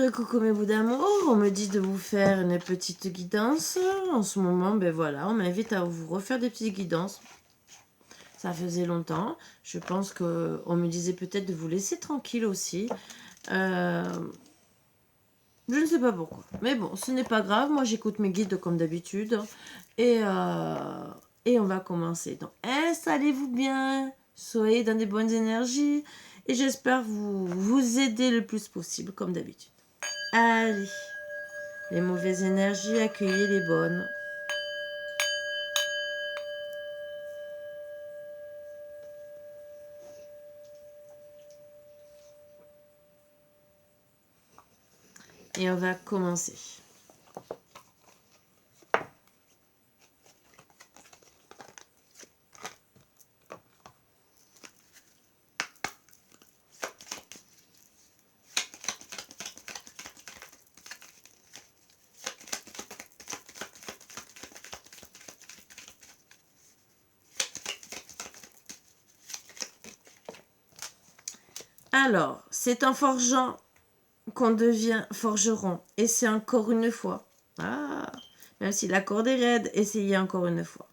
et coucou mes bouts d'amour, on me dit de vous faire une petite guidance. En ce moment, ben voilà, on m'invite à vous refaire des petites guidances. Ça faisait longtemps. Je pense qu'on me disait peut-être de vous laisser tranquille aussi. Je ne sais pas pourquoi. Mais bon, ce n'est pas grave. Moi, j'écoute mes guides comme d'habitude. Et on va commencer. Donc, installez-vous bien. Soyez dans des bonnes énergies. Et j'espère vous aider le plus possible, comme d'habitude. Allez. Les mauvaises énergies, accueillez les bonnes. Et on va commencer. Alors, c'est en forgeant qu'on devient forgeron. Et c'est encore une fois. Ah, même si la corde est raide, essayez encore une fois.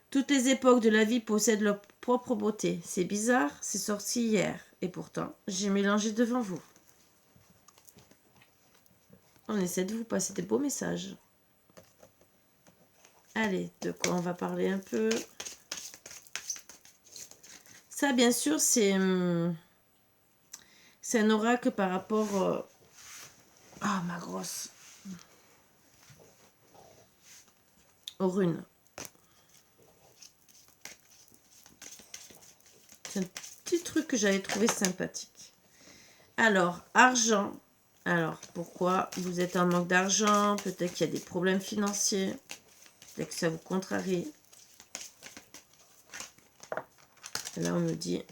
Toutes les époques de la vie possèdent leur propre beauté. C'est bizarre, c'est sorti hier. Et pourtant, j'ai mélangé devant vous. On essaie de vous passer des beaux messages. Allez, de quoi on va parler un peu? Ça, bien sûr, c'est un oracle par rapport... Ah, ma grosse. Aux runes. C'est un petit truc que j'avais trouvé sympathique. Alors, argent. Alors, pourquoi vous êtes en manque d'argent? Peut-être qu'il y a des problèmes financiers. Peut-être que ça vous contrarie. Là, on me dit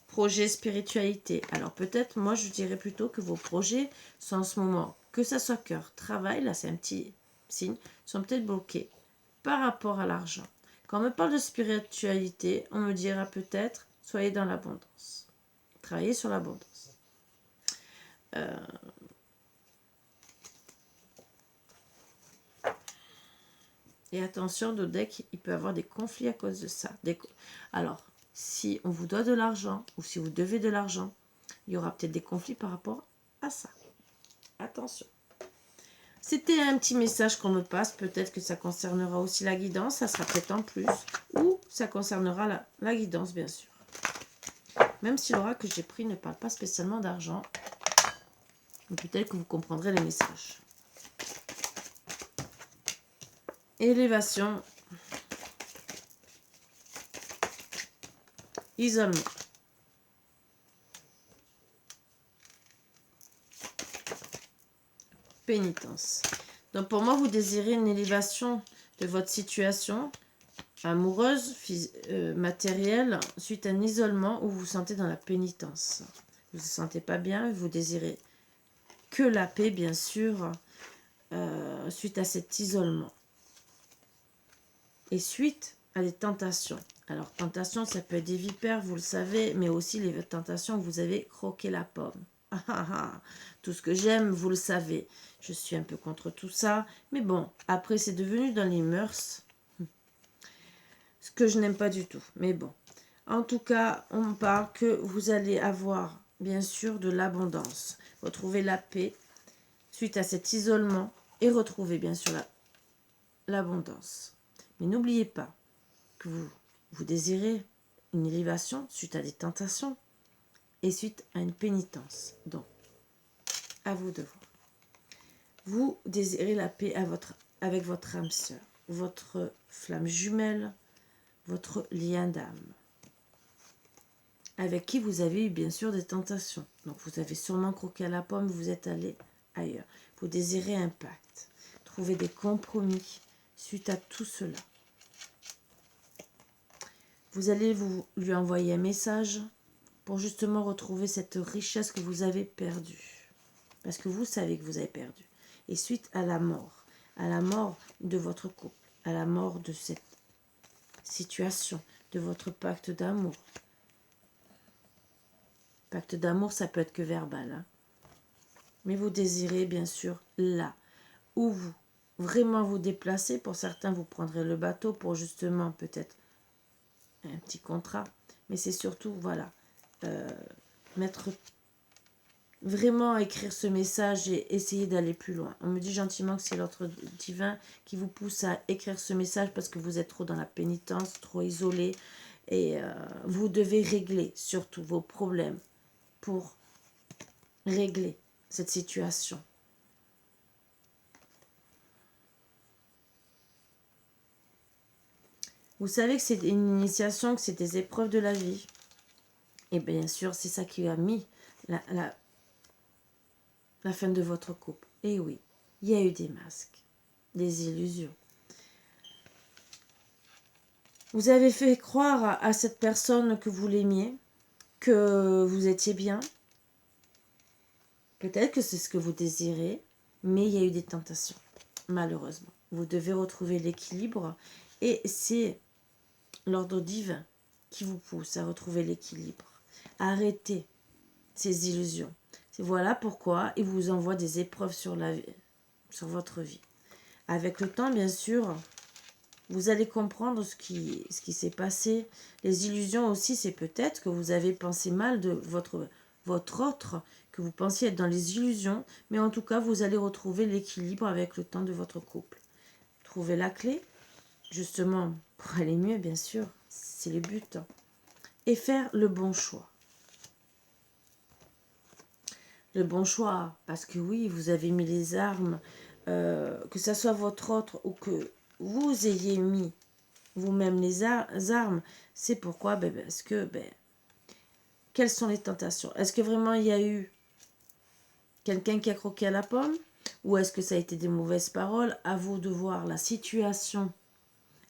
projet spiritualité. Alors, peut-être, moi, je dirais plutôt que vos projets sont en ce moment, que ça soit cœur, travail, là, c'est un petit signe, sont peut-être bloqués par rapport à l'argent. Quand on me parle de spiritualité, on me dira peut-être, soyez dans l'abondance. Travaillez sur l'abondance. Et attention, Dodec, il peut y avoir des conflits à cause de ça. Alors, si on vous doit de l'argent, ou si vous devez de l'argent, il y aura peut-être des conflits par rapport à ça. Attention. C'était un petit message qu'on me passe. Peut-être que ça concernera aussi la guidance. Ça sera peut-être en plus. Ou ça concernera la guidance, bien sûr. Même si l'oracle que j'ai pris ne parle pas spécialement d'argent. Peut-être que vous comprendrez les messages. Élévation. Isolement. Pénitence. Donc pour moi, vous désirez une élévation de votre situation amoureuse, matérielle, suite à un isolement où vous vous sentez dans la pénitence. Vous ne vous sentez pas bien, vous désirez que la paix, bien sûr, suite à cet isolement. Et suite à des tentations. Alors, tentations, ça peut être des vipères, vous le savez, mais aussi les tentations où vous avez croqué la pomme. Tout ce que j'aime, vous le savez. Je suis un peu contre tout ça. Mais bon, après, c'est devenu dans les mœurs. Ce que je n'aime pas du tout. Mais bon. En tout cas, on me parle que vous allez avoir, bien sûr, de l'abondance. Retrouver la paix suite à cet isolement. Et retrouver, bien sûr, l'abondance. Mais n'oubliez pas que vous désirez une élévation suite à des tentations et suite à une pénitence. Donc, à vous de voir. Vous désirez la paix avec votre âme sœur, votre flamme jumelle, votre lien d'âme, avec qui vous avez eu bien sûr des tentations. Donc, vous avez sûrement croqué à la pomme, vous êtes allé ailleurs. Vous désirez un pacte, trouver des compromis suite à tout cela. Vous allez lui envoyer un message pour justement retrouver cette richesse que vous avez perdue. Parce que vous savez que vous avez perdu. Et suite à la mort de votre couple, à la mort de cette situation, de votre pacte d'amour. Pacte d'amour, ça peut être que verbal. Hein. Mais vous désirez bien sûr là où vous vraiment vous déplacer. Pour certains, vous prendrez le bateau pour justement peut-être un petit contrat. Mais c'est surtout, voilà, mettre vraiment écrire ce message et essayer d'aller plus loin. On me dit gentiment que c'est l'ordre divin qui vous pousse à écrire ce message parce que vous êtes trop dans la pénitence, trop isolé. Et vous devez régler surtout vos problèmes pour régler cette situation. Vous savez que c'est une initiation, que c'est des épreuves de la vie. Et bien sûr, c'est ça qui a mis la fin de votre couple. Et oui, il y a eu des masques, des illusions. Vous avez fait croire à cette personne que vous l'aimiez, que vous étiez bien. Peut-être que c'est ce que vous désirez, mais il y a eu des tentations, malheureusement. Vous devez retrouver l'équilibre et c'est l'ordre divin qui vous pousse à retrouver l'équilibre. Arrêtez ces illusions. Voilà pourquoi il vous envoie des épreuves sur votre vie. Avec le temps, bien sûr, vous allez comprendre ce qui s'est passé. Les illusions aussi, c'est peut-être que vous avez pensé mal de votre autre, que vous pensiez être dans les illusions, mais en tout cas, vous allez retrouver l'équilibre avec le temps de votre couple. Trouver la clé, justement, pour aller mieux, bien sûr, c'est le but. Et faire le bon choix. Le bon choix, parce que oui, vous avez mis les armes, que ce soit votre autre ou que vous ayez mis vous-même les armes, c'est pourquoi, parce que, quelles sont les tentations? Est-ce que vraiment il y a eu quelqu'un qui a croqué à la pomme? Ou est-ce que ça a été des mauvaises paroles? À vous de voir la situation.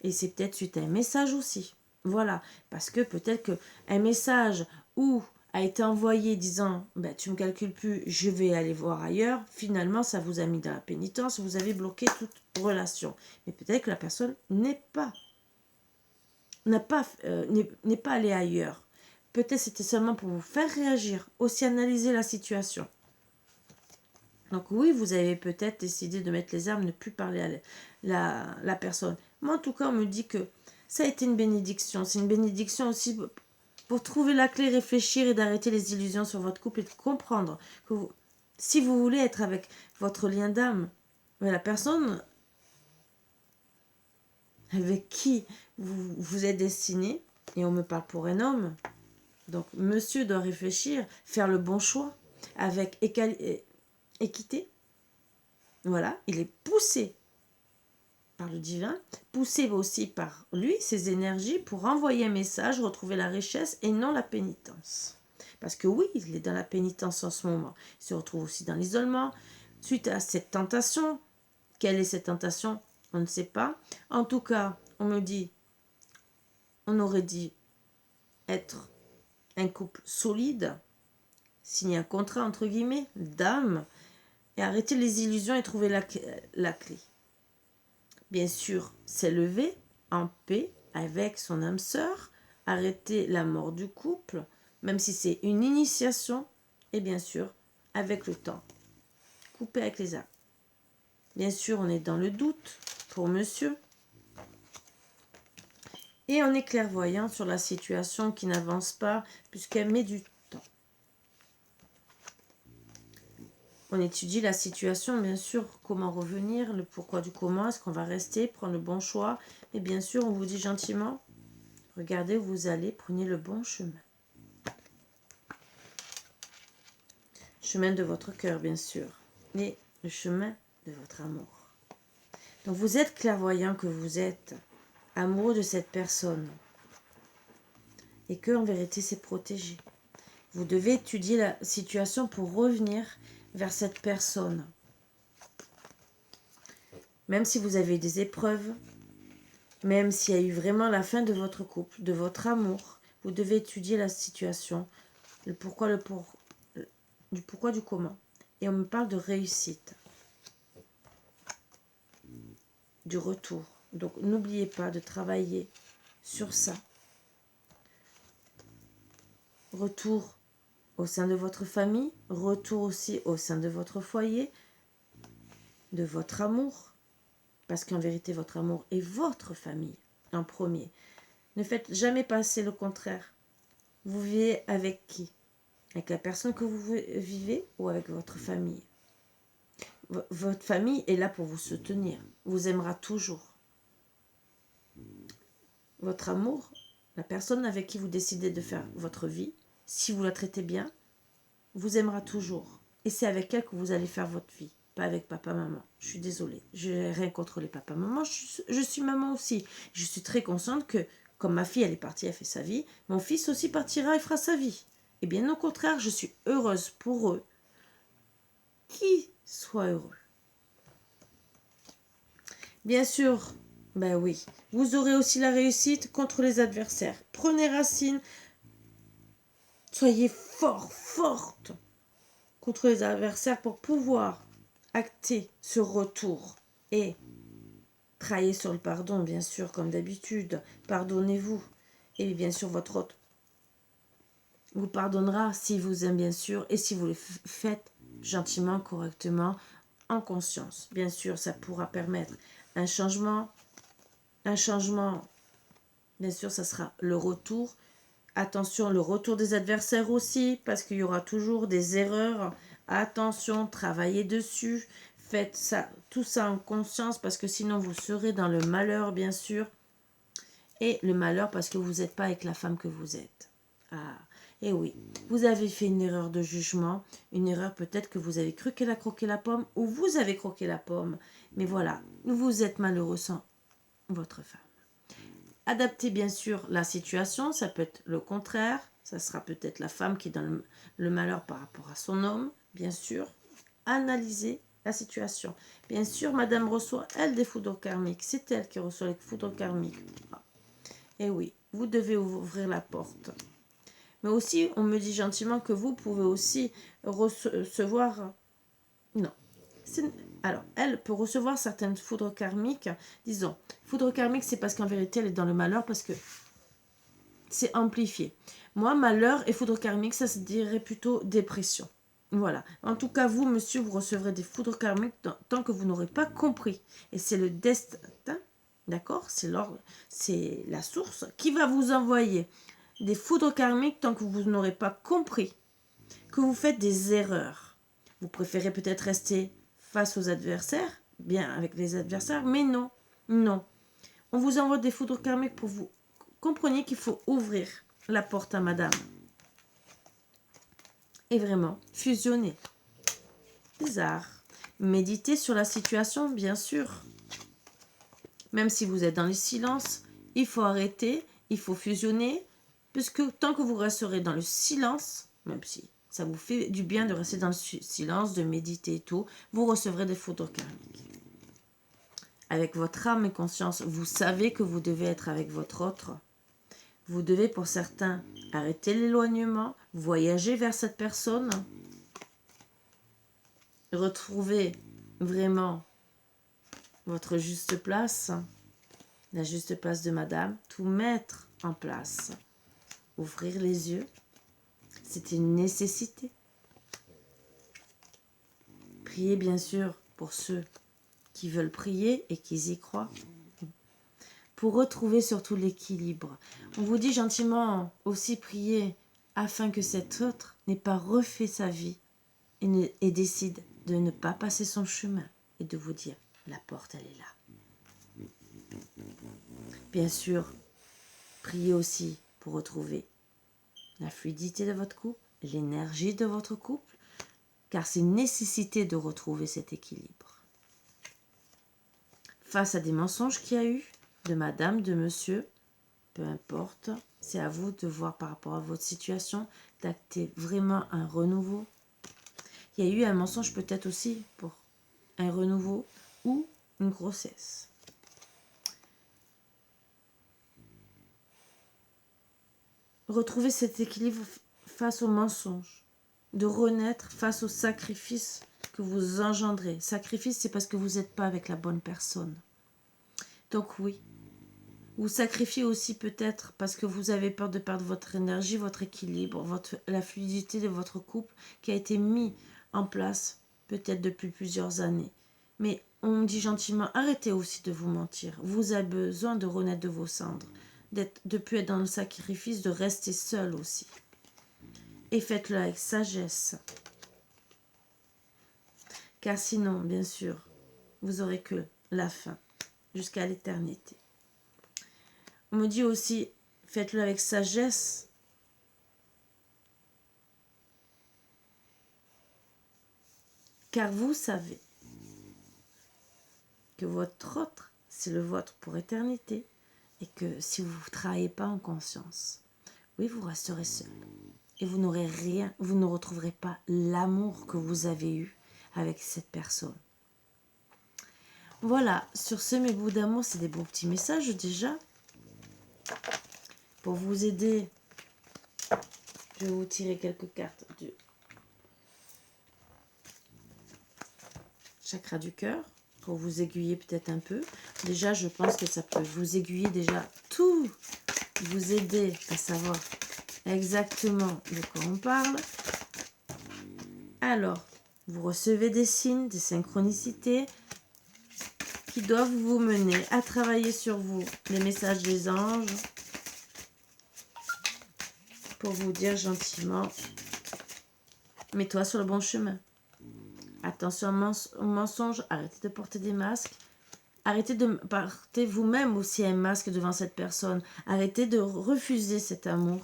Et c'est peut-être suite à un message aussi. Voilà, parce que peut-être qu'un message où a été envoyé disant tu me calcules plus, je vais aller voir ailleurs, finalement ça vous a mis dans la pénitence, vous avez bloqué toute relation. Mais peut-être que la personne n'est pas allée ailleurs. Peut-être c'était seulement pour vous faire réagir, aussi analyser la situation. Donc oui, vous avez peut-être décidé de mettre les armes, ne plus parler à la personne. Moi en tout cas, on me dit que ça a été une bénédiction. C'est une bénédiction aussi pour trouver la clé, réfléchir et d'arrêter les illusions sur votre couple et de comprendre que si vous voulez être avec votre lien d'âme, la personne avec qui vous êtes destiné, et on me parle pour un homme, donc monsieur doit réfléchir, faire le bon choix avec équité. Voilà, il est poussé par le divin, poussé aussi par lui, ses énergies, pour envoyer un message, retrouver la richesse et non la pénitence. Parce que oui, il est dans la pénitence en ce moment. Il se retrouve aussi dans l'isolement. Suite à cette tentation, quelle est cette tentation? On ne sait pas. En tout cas, on me dit, on aurait dit être un couple solide, signer un contrat entre guillemets, d'âme, et arrêter les illusions et trouver la clé. Bien sûr, s'élever en paix avec son âme sœur, arrêter la mort du couple, même si c'est une initiation, et bien sûr, avec le temps, couper avec les âmes. Bien sûr, on est dans le doute pour monsieur. Et on est clairvoyant sur la situation qui n'avance pas, puisqu'elle met du temps. On étudie la situation, bien sûr, comment revenir, le pourquoi du comment, est-ce qu'on va rester, prendre le bon choix. Et bien sûr, on vous dit gentiment, regardez où vous allez, prenez le bon chemin. Chemin de votre cœur, bien sûr, et le chemin de votre amour. Donc vous êtes clairvoyant que vous êtes amoureux de cette personne et que en vérité c'est protégé. Vous devez étudier la situation pour revenir vers cette personne. Même si vous avez des épreuves, même s'il y a eu vraiment la fin de votre couple, de votre amour, vous devez étudier la situation, du pourquoi du comment. Et on me parle de réussite, du retour. Donc n'oubliez pas de travailler sur ça. Retour au sein de votre famille, retour aussi au sein de votre foyer, de votre amour, parce qu'en vérité, votre amour est votre famille en premier. Ne faites jamais passer le contraire. Vous vivez avec qui? Avec la personne que vous vivez ou avec votre famille? Votre famille est là pour vous soutenir, vous aimera toujours. Votre amour, la personne avec qui vous décidez de faire votre vie, si vous la traitez bien, vous aimera toujours. Et c'est avec elle que vous allez faire votre vie, pas avec papa, maman. Je suis désolée, je n'ai rien contre les papas, maman. Je suis maman aussi. Je suis très consciente que, comme ma fille, elle est partie, elle fait sa vie, mon fils aussi partira et fera sa vie. Et bien au contraire, je suis heureuse pour eux. Qu'ils soient heureux. Bien sûr, ben oui, vous aurez aussi la réussite contre les adversaires. Prenez racine, soyez forte contre les adversaires pour pouvoir acter ce retour et travailler sur le pardon, bien sûr, comme d'habitude. Pardonnez-vous. Et bien sûr, votre hôte vous pardonnera s'il vous aime, bien sûr, et si vous le faites gentiment, correctement, en conscience. Bien sûr, ça pourra permettre un changement, bien sûr, ça sera le retour. Attention, le retour des adversaires aussi, parce qu'il y aura toujours des erreurs. Attention, travaillez dessus. Faites ça, tout ça en conscience, parce que sinon vous serez dans le malheur, bien sûr. Et le malheur parce que vous n'êtes pas avec la femme que vous êtes. Ah, et oui, vous avez fait une erreur de jugement, une erreur peut-être que vous avez cru qu'elle a croqué la pomme, ou vous avez croqué la pomme. Mais voilà, vous êtes malheureux sans votre femme. Adaptez bien sûr la situation, ça peut être le contraire, ça sera peut-être la femme qui est dans le malheur par rapport à son homme, bien sûr. Analysez la situation. Bien sûr, madame reçoit, elle, des foudres karmiques, c'est elle qui reçoit les foudres karmiques. Et oui, vous devez ouvrir la porte. Mais aussi, on me dit gentiment que vous pouvez aussi recevoir... Non. Alors, elle peut recevoir certaines foudres karmiques. Disons, foudre karmique, c'est parce qu'en vérité, elle est dans le malheur parce que c'est amplifié. Moi, malheur et foudre karmique, ça se dirait plutôt dépression. Voilà. En tout cas, vous, monsieur, vous recevrez des foudres karmiques tant que vous n'aurez pas compris. Et c'est le destin, d'accord? C'est la source qui va vous envoyer des foudres karmiques tant que vous n'aurez pas compris que vous faites des erreurs. Vous préférez peut-être rester face aux adversaires, bien avec les adversaires, mais non, non. On vous envoie des foudres karmiques pour vous compreniez qu'il faut ouvrir la porte à madame. Et vraiment, fusionner. Bizarre. Méditez sur la situation, bien sûr. Même si vous êtes dans le silence, il faut arrêter, il faut fusionner, puisque tant que vous resterez dans le silence, même si ça vous fait du bien de rester dans le silence, de méditer et tout, vous recevrez des foudres karmiques. Avec votre âme et conscience, vous savez que vous devez être avec votre autre. Vous devez, pour certains, arrêter l'éloignement, voyager vers cette personne, retrouver vraiment votre juste place, la juste place de madame, tout mettre en place. Ouvrir les yeux, c'est une nécessité. Priez bien sûr pour ceux qui veulent prier et qui y croient. Pour retrouver surtout l'équilibre. On vous dit gentiment aussi prier afin que cet autre n'ait pas refait sa vie et décide de ne pas passer son chemin et de vous dire la porte elle est là. Bien sûr, priez aussi pour retrouver la fluidité de votre couple, l'énergie de votre couple, car c'est une nécessité de retrouver cet équilibre. Face à des mensonges qu'il y a eu, de madame, de monsieur, peu importe, c'est à vous de voir par rapport à votre situation, d'acter vraiment un renouveau. Il y a eu un mensonge peut-être aussi pour un renouveau ou une grossesse. Retrouver cet équilibre face aux mensonges, de renaître face au sacrifice que vous engendrez. Sacrifice, c'est parce que vous n'êtes pas avec la bonne personne. Donc oui, Vous sacrifiez aussi peut-être parce que vous avez peur de perdre votre énergie, votre équilibre, la fluidité de votre couple qui a été mis en place peut-être depuis plusieurs années. Mais on me dit gentiment, arrêtez aussi de vous mentir. Vous avez besoin de renaître de vos cendres, de ne plus être dans le sacrifice, de rester seul aussi. Et faites-le avec sagesse. Car sinon, bien sûr, vous aurez que la fin jusqu'à l'éternité. On me dit aussi, faites-le avec sagesse. Car vous savez que votre autre, c'est le vôtre pour éternité. Et que si vous ne travaillez pas en conscience, oui, vous resterez seul. Et vous n'aurez rien, vous ne retrouverez pas l'amour que vous avez eu avec cette personne. Voilà, sur ce, mes bouts d'amour, c'est des beaux petits messages déjà. Pour vous aider, je vais vous tirer quelques cartes du chakra du cœur pour vous aiguiller peut-être un peu. Déjà, je pense que ça peut vous aiguiller déjà, tout vous aider à savoir exactement de quoi on parle. Alors, vous recevez des signes, des synchronicités qui doivent vous mener à travailler sur vous, les messages des anges, pour vous dire gentiment, mets-toi sur le bon chemin. Attention aux mensonges, arrêtez de porter des masques, arrêtez de porter vous-même aussi un masque devant cette personne, arrêtez de refuser cet amour.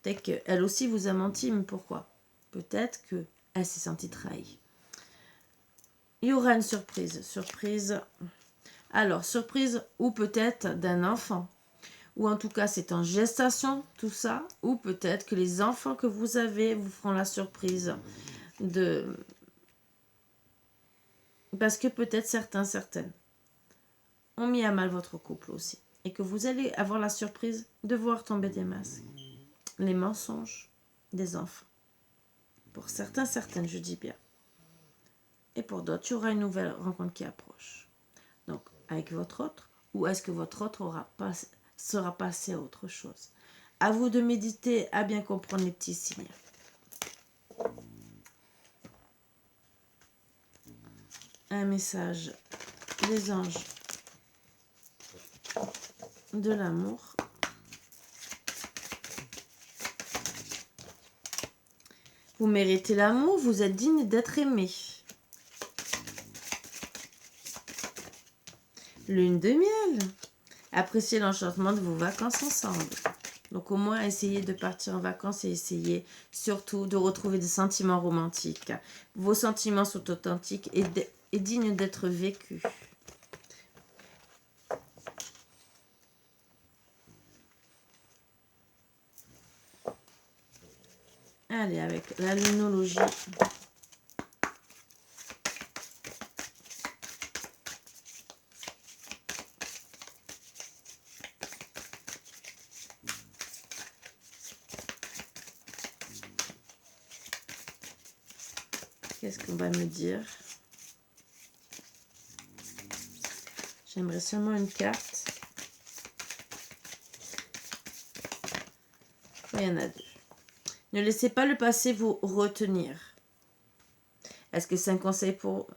Peut-être qu'elle aussi vous a menti, mais pourquoi? Peut-être qu'elle s'est sentie trahie. Il y aura une surprise. Alors, surprise ou peut-être d'un enfant. Ou en tout cas, c'est en gestation, tout ça. Ou peut-être que les enfants que vous avez vous feront la surprise de... Parce que peut-être certaines ont mis à mal votre couple aussi. Et que vous allez avoir la surprise de voir tomber des masques. Les mensonges des enfants. Pour certaines, je dis bien. Et pour d'autres, il y aura une nouvelle rencontre qui approche. Donc, avec votre autre, ou est-ce que votre autre sera passé à autre chose? À vous de méditer, à bien comprendre les petits signes. Un message des anges de l'amour. Vous méritez l'amour, vous êtes digne d'être aimé. Lune de miel. Appréciez l'enchantement de vos vacances ensemble. Donc au moins, essayez de partir en vacances et essayez surtout de retrouver des sentiments romantiques. Vos sentiments sont authentiques et dignes d'être vécus. Allez, avec la lunologie. Qu'est-ce qu'on va me dire? J'aimerais seulement une carte. Il y en a deux. Ne laissez pas le passé vous retenir. Est-ce que c'est un conseil pour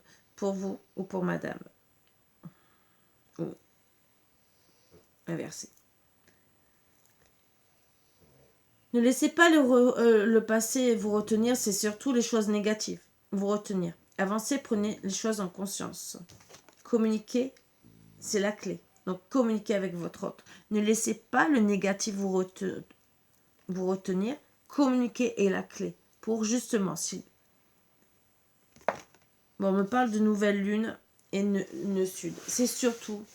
vous ou pour madame? Ou inversé. Ne laissez pas le passé vous retenir, c'est surtout les choses négatives. Vous retenir. Avancez, prenez les choses en conscience. Communiquer, c'est la clé. Donc, communiquez avec votre autre. Ne laissez pas le négatif vous retenir. Communiquer est la clé. Pour justement, si... Bon, on me parle de nouvelle lune et ne sud. C'est surtout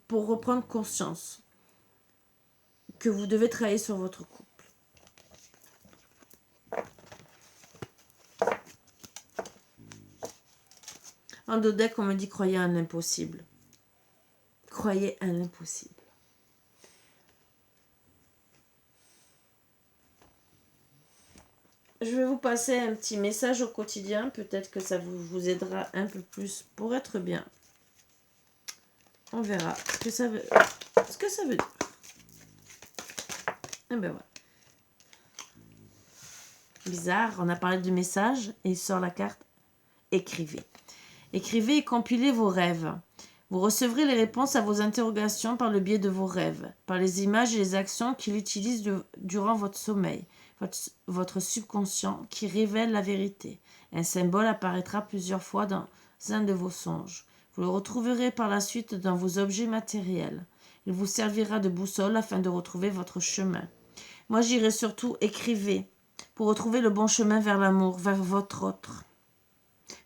pour reprendre conscience que vous devez travailler sur votre couple. En Dodec, on me dit croyez à l'impossible. Croyez à l'impossible. je vais vous passer un petit message au quotidien. Peut-être que ça vous aidera un peu plus pour être bien. On verra ce que ça veut dire. Et ben voilà. Bizarre, on a parlé du message et il sort la carte. Écrivez. Écrivez et compilez vos rêves. Vous recevrez les réponses à vos interrogations par le biais de vos rêves, par les images et les actions qu'il utilise durant votre sommeil, votre subconscient qui révèle la vérité. Un symbole apparaîtra plusieurs fois dans un de vos songes. Vous le retrouverez par la suite dans vos objets matériels. Il vous servira de boussole afin de retrouver votre chemin. Moi, j'irai surtout écrivez pour retrouver le bon chemin vers l'amour, vers votre autre.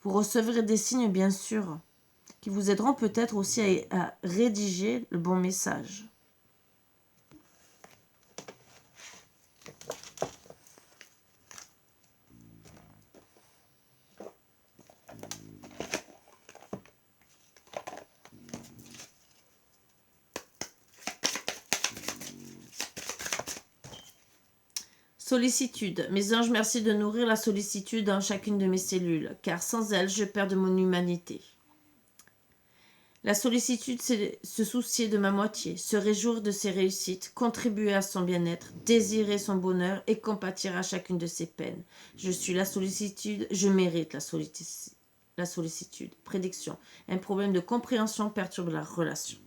Vous recevrez des signes, bien sûr, qui vous aideront peut-être aussi à rédiger le bon message. Sollicitude. Mes anges, merci de nourrir la sollicitude dans chacune de mes cellules, car sans elle, je perds de mon humanité. La sollicitude, c'est se soucier de ma moitié, se réjouir de ses réussites, contribuer à son bien-être, désirer son bonheur et compatir à chacune de ses peines. Je suis la sollicitude, je mérite la sollicitude. Prédiction. Un problème de compréhension perturbe la relation.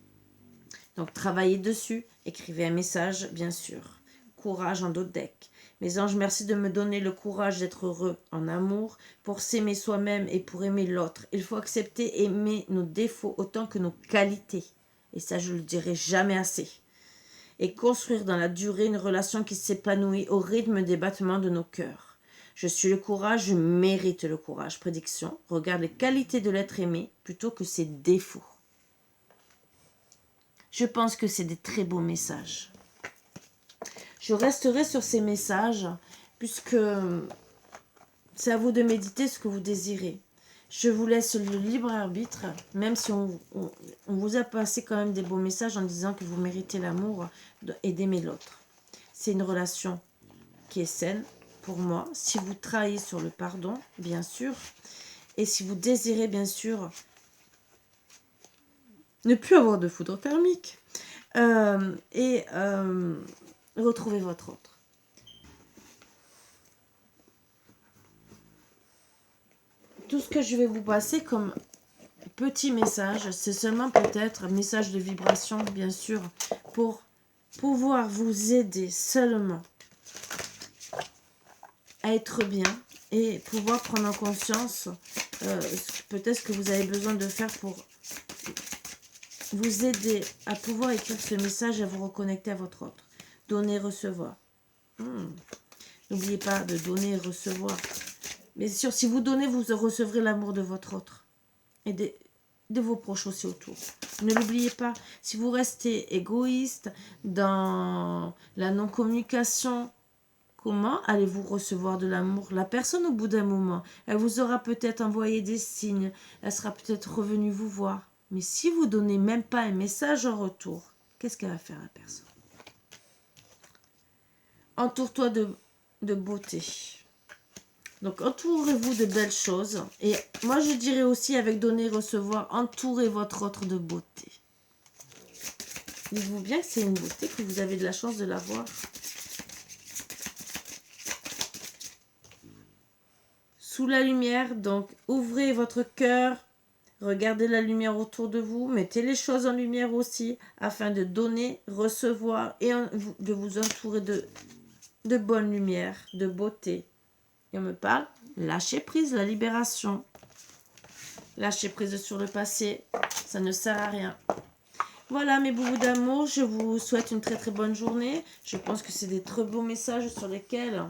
Donc, travaillez dessus, écrivez un message, bien sûr. Courage en d'autres decks. Mes anges, merci de me donner le courage d'être heureux en amour, pour s'aimer soi-même et pour aimer l'autre. Il faut accepter et aimer nos défauts autant que nos qualités. Et ça, je ne le dirai jamais assez. Et construire dans la durée une relation qui s'épanouit au rythme des battements de nos cœurs. Je suis le courage, je mérite le courage. Prédiction, regarde les qualités de l'être aimé plutôt que ses défauts. Je pense que c'est des très beaux messages. Je resterai sur ces messages puisque c'est à vous de méditer ce que vous désirez. Je vous laisse le libre arbitre, même si on vous a passé quand même des beaux messages en disant que vous méritez l'amour et d'aimer l'autre. C'est une relation qui est saine pour moi. Si vous travaillez sur le pardon, bien sûr, et si vous désirez, bien sûr, ne plus avoir de foudre karmique, retrouvez votre autre. Tout ce que je vais vous passer comme petit message, c'est seulement peut-être un message de vibration, bien sûr, pour pouvoir vous aider seulement à être bien et pouvoir prendre en conscience peut-être ce que vous avez besoin de faire pour vous aider à pouvoir écrire ce message et à vous reconnecter à votre autre. Donner, recevoir. N'oubliez pas de donner et recevoir. Bien sûr, si vous donnez, vous recevrez l'amour de votre autre. Et de vos proches aussi autour. Ne l'oubliez pas. Si vous restez égoïste dans la non-communication, comment allez-vous recevoir de l'amour? La personne, au bout d'un moment, elle vous aura peut-être envoyé des signes. Elle sera peut-être revenue vous voir. Mais si vous ne donnez même pas un message en retour, qu'est-ce qu'elle va faire la personne? Entoure-toi de beauté. Donc, entourez-vous de belles choses. Et moi, je dirais aussi, avec donner et recevoir, entourez votre autre de beauté. Dites-vous bien que c'est une beauté, que vous avez de la chance de l'avoir. Sous la lumière, donc, ouvrez votre cœur. Regardez la lumière autour de vous. Mettez les choses en lumière aussi, afin de donner, recevoir et de vous entourer de bonne lumière, de beauté. Et on me parle, lâcher prise, la libération. Lâcher prise sur le passé, ça ne sert à rien. Voilà mes boubous d'amour, je vous souhaite une très très bonne journée. Je pense que c'est des très beaux messages sur lesquels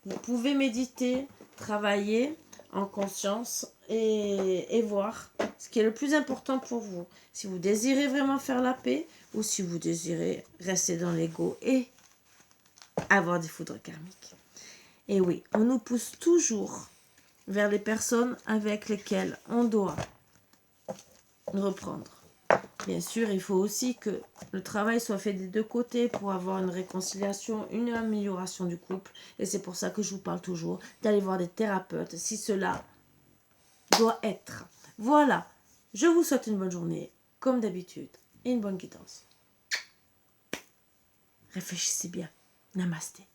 vous pouvez méditer, travailler en conscience et voir ce qui est le plus important pour vous. Si vous désirez vraiment faire la paix ou si vous désirez rester dans l'ego et avoir des foudres karmiques. Et oui, on nous pousse toujours vers les personnes avec lesquelles on doit reprendre. Bien sûr, il faut aussi que le travail soit fait des deux côtés pour avoir une réconciliation, une amélioration du couple. Et c'est pour ça que je vous parle toujours d'aller voir des thérapeutes si cela doit être. Voilà, je vous souhaite une bonne journée, comme d'habitude, et une bonne guidance. Réfléchissez bien. Namasté.